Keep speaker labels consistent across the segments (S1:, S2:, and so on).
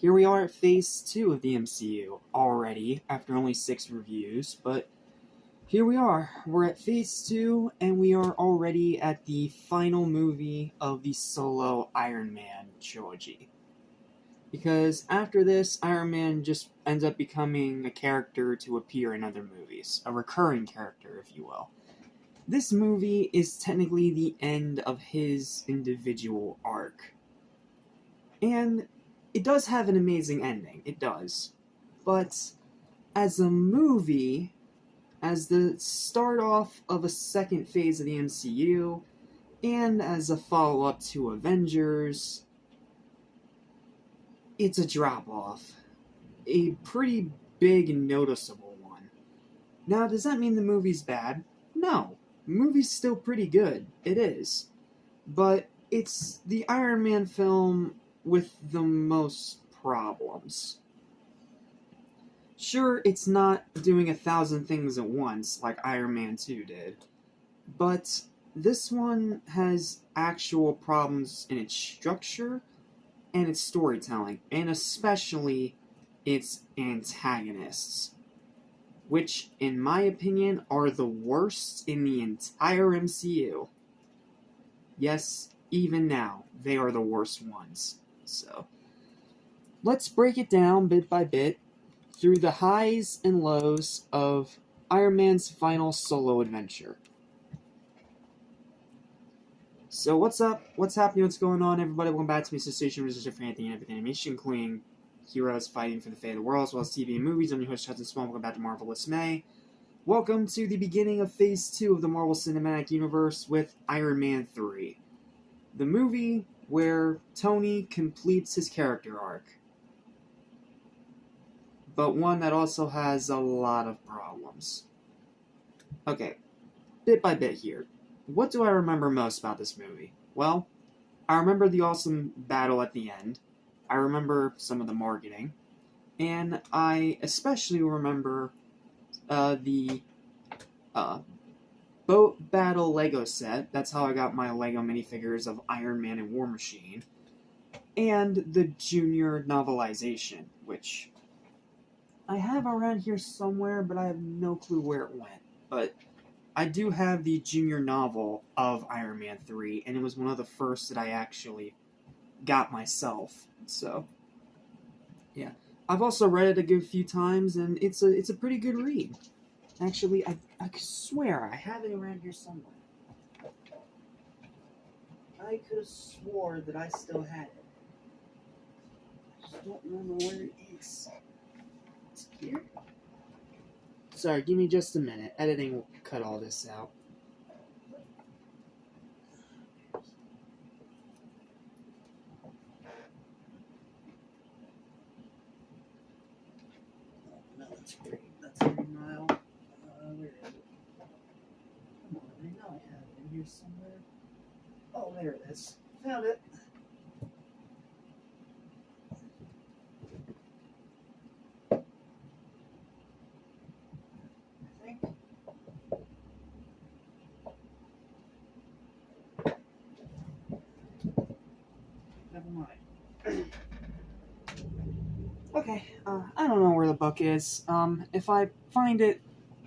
S1: Here we are at Phase 2 of the MCU already, after only 6 reviews, but here we are. We're at Phase 2, and we are already at the final movie of the solo Iron Man trilogy. Because after this, Iron Man just ends up becoming a character to appear in other movies. A recurring character, if you will. This movie is technically the end of his individual arc. And it does have an amazing ending, it does. But as a movie, as the start off of a second phase of the MCU, and as a follow-up to Avengers, it's a drop-off. A pretty big and noticeable one. Now, does that mean the movie's bad? No. The movie's still pretty good. It is. But it's the Iron Man film with the most problems. Sure, it's not doing 1,000 things at once like Iron Man 2 did, but this one has actual problems in its structure and its storytelling, and especially its antagonists, which, in my opinion, are the worst in the entire MCU. Yes, even now, they are the worst ones. So, let's break it down bit by bit through the highs and lows of Iron Man's final solo adventure. So what's up? What's happening? What's going on, everybody? Welcome back to me, Station Resistor for anything and everything animation, including heroes fighting for the fate of the world, as well as TV and movies. I'm your host, Hudson Small. Welcome back to Marvelous May. Welcome to the beginning of Phase 2 of the Marvel Cinematic Universe with Iron Man 3. The movie where Tony completes his character arc. But one that also has a lot of problems. Okay, bit by bit here. What do I remember most about this movie? Well, I remember the awesome battle at the end. I remember some of the marketing. And I especially remember the boat battle Lego set. That's how I got my Lego minifigures of Iron Man and War Machine. And the Junior novelization, which I have around here somewhere, but I have no clue where it went. But I do have the Junior novel of Iron Man 3, and it was one of the first that I actually got myself. So, yeah. I've also read it a good few times, and it's a pretty good read. Actually, I swear I have it around here somewhere. I could have swore that I still had it. I just don't remember where it is. It's here? Sorry, give me just a minute. Editing will cut all this out. No, that's great. That's 3 mile. Where is it? Come on, I know I have it in here somewhere. Oh, there it is. Found it. Never mind. Okay, I don't know where the book is. If I find it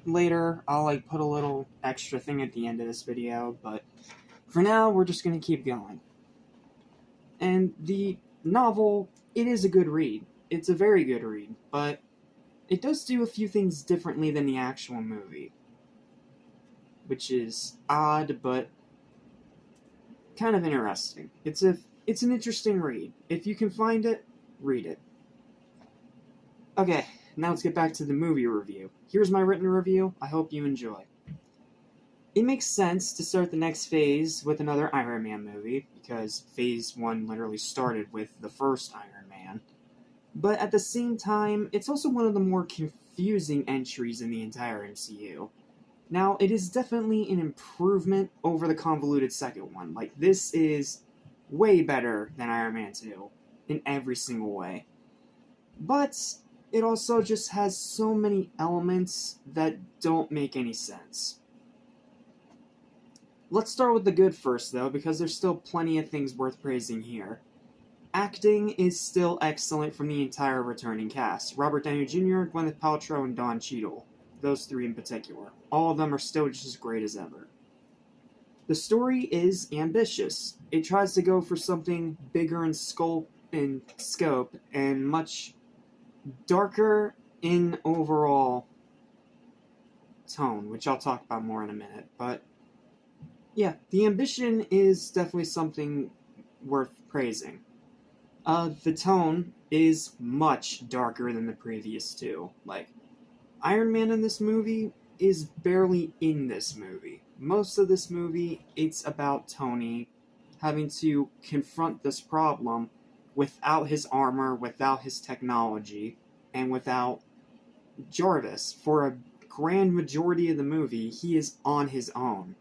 S1: later, I'll put a little extra thing at the end of this video, but for now, we're just gonna keep going. And the novel, it is a good read. It's a very good read, but it does do a few things differently than the actual movie, which is odd, but kind of interesting. It's an interesting read. If you can find it, read it. Okay, now let's get back to the movie review. Here's my written review. I hope you enjoy. It makes sense to start the next phase with another Iron Man movie, because Phase 1 literally started with the first Iron Man. But at the same time, it's also one of the more confusing entries in the entire MCU. Now, it is definitely an improvement over the convoluted second one. This is way better than Iron Man 2 in every single way. But it also just has so many elements that don't make any sense. Let's start with the good first, though, because there's still plenty of things worth praising here. Acting is still excellent from the entire returning cast. Robert Downey Jr., Gwyneth Paltrow, and Don Cheadle. Those three in particular. All of them are still just as great as ever. The story is ambitious. It tries to go for something bigger in scope and much darker in overall tone, which I'll talk about more in a minute. But yeah, the ambition is definitely something worth praising. The tone is much darker than the previous two. Like, Iron Man in this movie is barely in this movie. Most of this movie, it's about Tony having to confront this problem without his armor, without his technology, and without Jarvis. For a grand majority of the movie, he is on his own,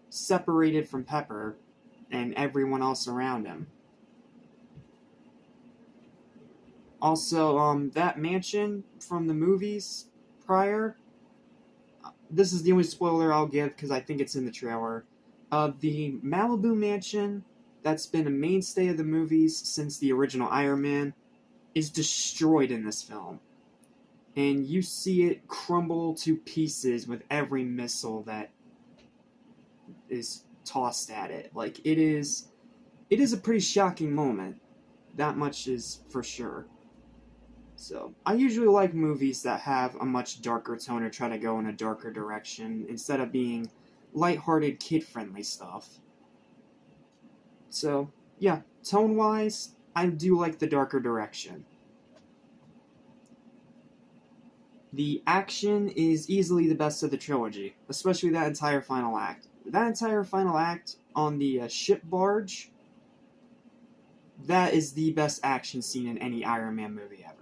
S1: separated from Pepper and everyone else around him. Also, that mansion from the movies prior, this is the only spoiler I'll give because I think it's in the trailer. The Malibu mansion that's been a mainstay of the movies since the original Iron Man is destroyed in this film. And you see it crumble to pieces with every missile that is tossed at it. Like, it is a pretty shocking moment. That much is for sure. So, I usually like movies that have a much darker tone or try to go in a darker direction instead of being lighthearted, kid-friendly stuff. So, yeah, tone-wise, I do like the darker direction. The action is easily the best of the trilogy, especially that entire final act. That entire final act on the ship barge, that is the best action scene in any Iron Man movie ever.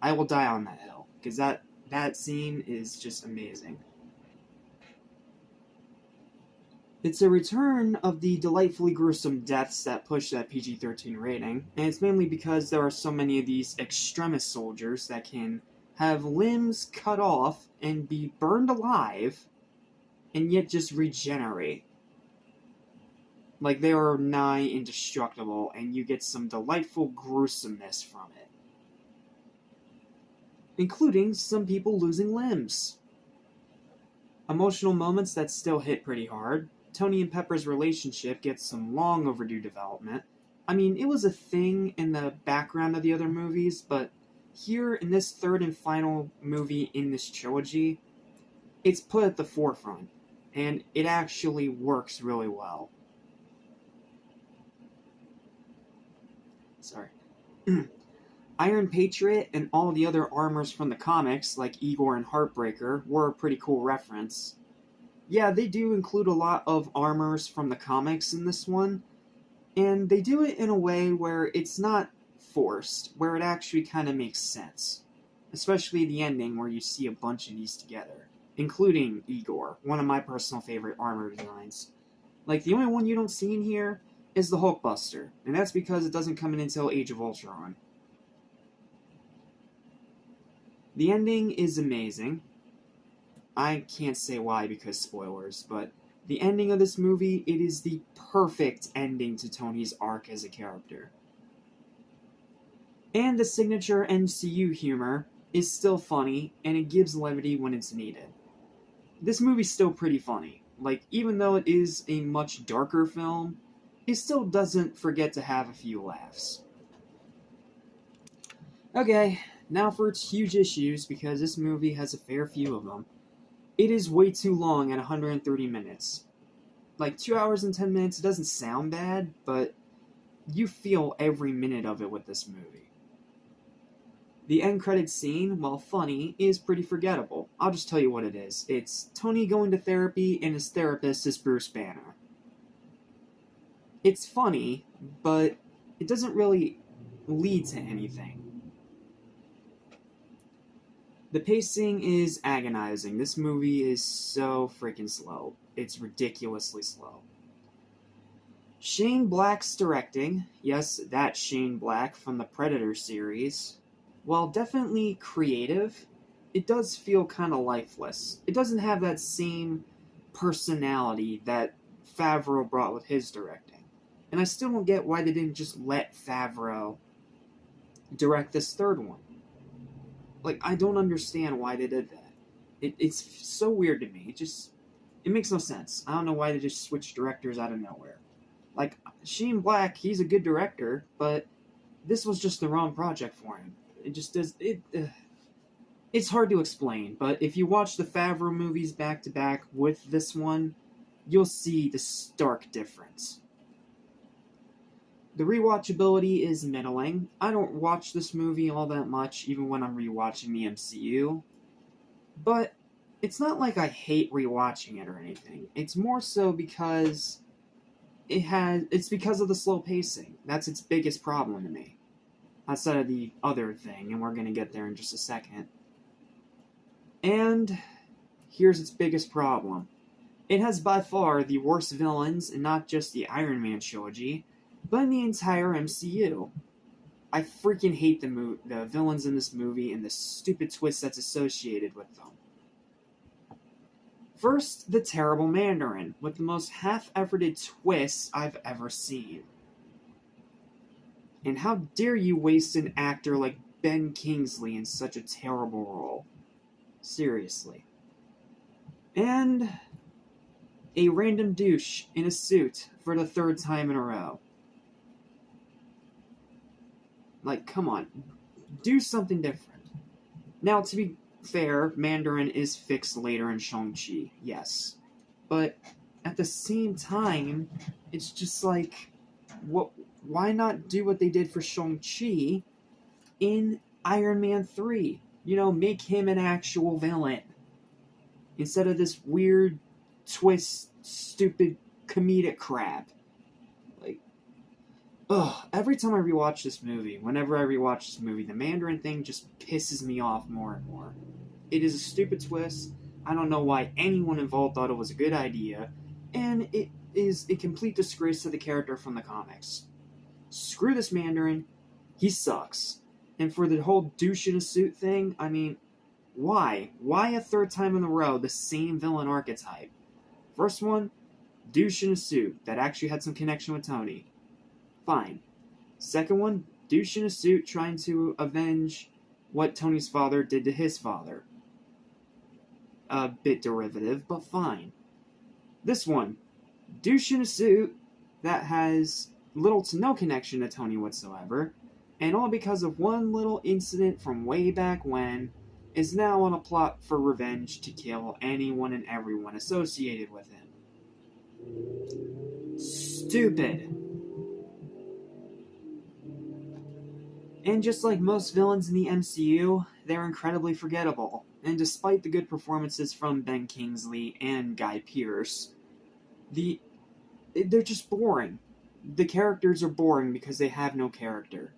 S1: I will die on that hill, because that scene is just amazing. It's a return of the delightfully gruesome deaths that push that PG-13 rating, and it's mainly because there are so many of these extremist soldiers that can have limbs cut off and be burned alive, and yet just regenerate. Like, they are nigh indestructible, and you get some delightful gruesomeness from it. Including some people losing limbs. Emotional moments that still hit pretty hard. Tony and Pepper's relationship gets some long overdue development. I mean, it was a thing in the background of the other movies, but here in this third and final movie in this trilogy, it's put at the forefront, and it actually works really well. Sorry. Iron Patriot and all the other armors from the comics, like Igor and Heartbreaker, were a pretty cool reference. Yeah, they do include a lot of armors from the comics in this one, and they do it in a way where it's not forced, where it actually kind of makes sense. Especially the ending where you see a bunch of these together, including Igor, one of my personal favorite armor designs. Like, the only one you don't see in here is the Hulkbuster, and that's because it doesn't come in until Age of Ultron. The ending is amazing. I can't say why because spoilers, but the ending of this movie, it is the perfect ending to Tony's arc as a character. And the signature MCU humor is still funny, and it gives levity when it's needed. This movie's still pretty funny. Like, even though it is a much darker film, it still doesn't forget to have a few laughs. Okay, now for its huge issues, because this movie has a fair few of them. It is way too long at 130 minutes. Like, 2 hours and 10 minutes, it doesn't sound bad, but you feel every minute of it with this movie. The end credits scene, while funny, is pretty forgettable. I'll just tell you what it is. It's Tony going to therapy, and his therapist is Bruce Banner. It's funny, but it doesn't really lead to anything. The pacing is agonizing. This movie is so freaking slow. It's ridiculously slow. Shane Black's directing, yes, that Shane Black from the Predator series, while definitely creative, it does feel kind of lifeless. It doesn't have that same personality that Favreau brought with his directing. And I still don't get why they didn't just let Favreau direct this third one. Like, I don't understand why they did that. It's so weird to me. It makes no sense. I don't know why they just switched directors out of nowhere. Like, Shane Black, he's a good director, but this was just the wrong project for him. It's hard to explain, but if you watch the Favreau movies back to back with this one, you'll see the stark difference. The rewatchability is middling. I don't watch this movie all that much, even when I'm rewatching the MCU. But it's not like I hate rewatching it or anything. It's more so because it's because of the slow pacing. That's its biggest problem to me. Outside of the other thing, and we're going to get there in just a second. And here's its biggest problem. It has by far the worst villains in not just the Iron Man trilogy, but in the entire MCU. I freaking hate the villains in this movie and the stupid twist that's associated with them. First, the terrible Mandarin, with the most half-efforted twist I've ever seen. And how dare you waste an actor like Ben Kingsley in such a terrible role? Seriously. And a random douche in a suit for the third time in a row. Like, come on. Do something different. Now, to be fair, Mandarin is fixed later in Shang-Chi, yes. But at the same time, it's just like, why not do what they did for Shang-Chi in Iron Man 3? You know, make him an actual villain. Instead of this weird twist, stupid comedic crap. Like, every time I rewatch this movie, the Mandarin thing just pisses me off more and more. It is a stupid twist. I don't know why anyone involved thought it was a good idea, and it is a complete disgrace to the character from the comics. Screw this Mandarin. He sucks. And for the whole douche in a suit thing, I mean, why? Why a third time in a row the same villain archetype? First one, douche in a suit that actually had some connection with Tony. Fine. Second one, douche in a suit trying to avenge what Tony's father did to his father. A bit derivative, but fine. This one, douche in a suit that has little to no connection to Tony whatsoever, and all because of one little incident from way back when, is now on a plot for revenge to kill anyone and everyone associated with him. Stupid. And just like most villains in the MCU, they're incredibly forgettable. And despite the good performances from Ben Kingsley and Guy Pearce, they're just boring. The characters are boring because they have no character.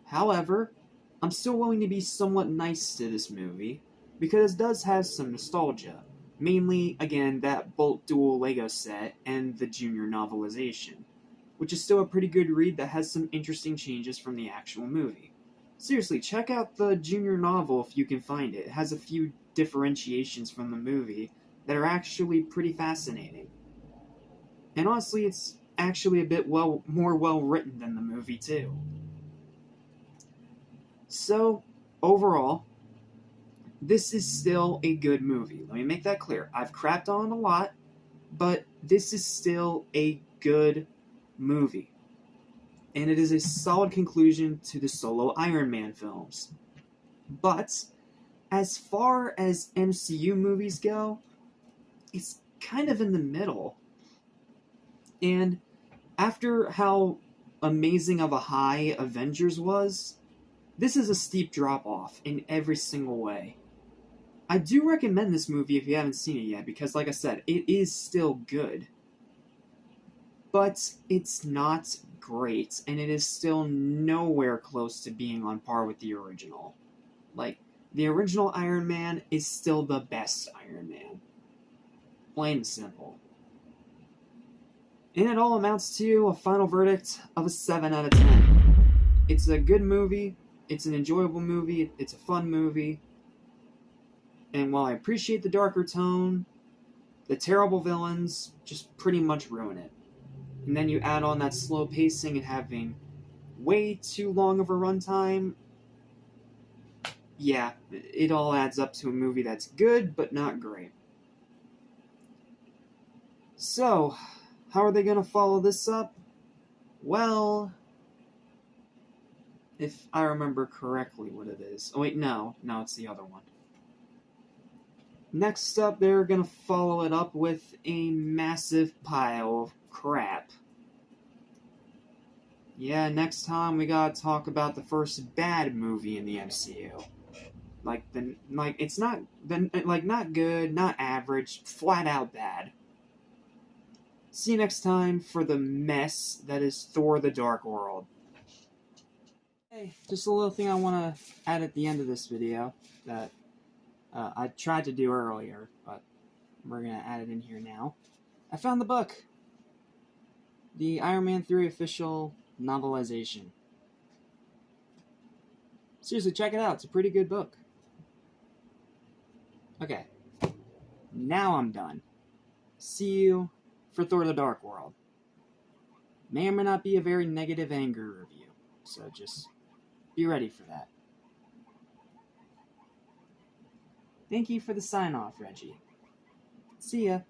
S1: However, I'm still willing to be somewhat nice to this movie, because it does have some nostalgia. Mainly, again, that Bolt Duel Lego set and the Junior novelization, which is still a pretty good read that has some interesting changes from the actual movie. Seriously, check out the Junior novel if you can find it. It has a few differentiations from the movie that are actually pretty fascinating. And honestly, it's actually a bit more well written than the movie, too. So, overall, this is still a good movie. Let me make that clear. I've crapped on it a lot, but this is still a good movie. And it is a solid conclusion to the solo Iron Man films. But, as far as MCU movies go, it's kind of in the middle. And after how amazing of a high Avengers was, this is a steep drop-off in every single way. I do recommend this movie if you haven't seen it yet, because like I said, it is still good. But it's not great, and it is still nowhere close to being on par with the original. Like, the original Iron Man is still the best Iron Man. Plain and simple. And it all amounts to a final verdict of a 7 out of 10. It's a good movie. It's an enjoyable movie, it's a fun movie, and while I appreciate the darker tone, the terrible villains just pretty much ruin it. and then you add on that slow pacing and having way too long of a runtime, yeah, it all adds up to a movie that's good, but not great. So, how are they going to follow this up? Well, if I remember correctly what it is. Oh wait, no, it's the other one. Next up, they're going to follow it up with a massive pile of crap. Yeah, next time we gotta talk about the first bad movie in the MCU. It's not not good, not average, flat out bad. See you next time for the mess that is Thor: The Dark World. Hey, just a little thing I want to add at the end of this video that I tried to do earlier, but we're gonna add it in here now. I found the book, the Iron Man 3 official novelization. Seriously, check it out. It's a pretty good book. Okay, now I'm done. See you for Thor: The Dark World. May or may not be a very negative anger review, so just be ready for that. Thank you for the sign-off, Reggie. See ya.